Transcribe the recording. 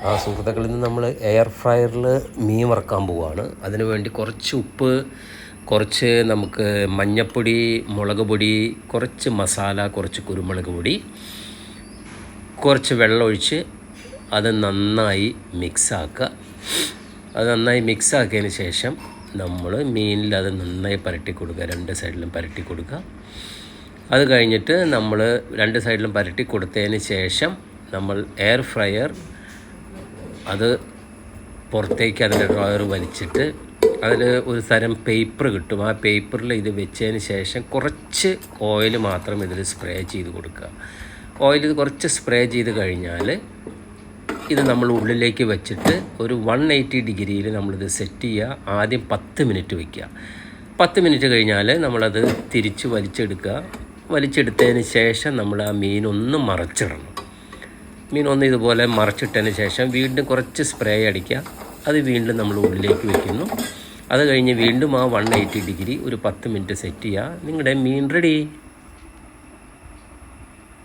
സുഹൃത്തുക്കളിൽ നിന്ന് നമ്മൾ എയർ ഫ്രയറിൽ മീൻ വറുക്കാൻ പോവുകയാണ്. അതിനു വേണ്ടി കുറച്ച് ഉപ്പ്, കുറച്ച് നമുക്ക് മഞ്ഞൾപ്പൊടി, മുളക് പൊടി, കുറച്ച് മസാല, കുറച്ച് കുരുമുളക് പൊടി, കുറച്ച് വെള്ളമൊഴിച്ച് അത് നന്നായി മിക്സാക്കുക. അത് നന്നായി മിക്സാക്കിയതിന് ശേഷം നമ്മൾ മീനിൽ അത് നന്നായി പുരട്ടി കൊടുക്കുക. രണ്ട് സൈഡിലും പുരട്ടി കൊടുക്കുക. അത് കഴിഞ്ഞിട്ട് നമ്മൾ രണ്ട് സൈഡിലും പുരട്ടി കൊടുത്തതിന് ശേഷം നമ്മൾ എയർ ഫ്രയർ അത് പുറത്തേക്ക് അതിൻ്റെ ഡ്രോയർ വലിച്ചിട്ട് അതിൽ ഒരു തരം പേപ്പർ കിട്ടും. ആ പേപ്പറിൽ ഇത് വെച്ചതിന് ശേഷം കുറച്ച് ഓയിൽ മാത്രം ഇതിൽ സ്പ്രേ ചെയ്ത് കൊടുക്കുക. ഓയിൽ കുറച്ച് സ്പ്രേ ചെയ്ത് കഴിഞ്ഞാൽ ഇത് നമ്മൾ ഉള്ളിലേക്ക് വെച്ചിട്ട് ഒരു 180 ഡിഗ്രിയിൽ നമ്മളിത് സെറ്റ് ചെയ്യുക. ആദ്യം 10 മിനിറ്റ് വയ്ക്കുക. 10 മിനിറ്റ് കഴിഞ്ഞാൽ നമ്മളത് തിരിച്ച് വലിച്ചെടുത്തതിന് ശേഷം നമ്മൾ ആ മീനൊന്ന് മറച്ചിടണം. മീനൊന്ന് ഇതുപോലെ മറച്ചിട്ടതിന് ശേഷം വീണ്ടും കുറച്ച് സ്പ്രേ അടിക്കുക. അത് വീണ്ടും നമ്മൾ ഉള്ളിലേക്ക് വയ്ക്കുന്നു. അത് കഴിഞ്ഞ് വീണ്ടും ആ 180 ഡിഗ്രി ഒരു 10 മിനിറ്റ് സെറ്റ് ചെയ്യുക. നിങ്ങളുടെ മീൻ റെഡി.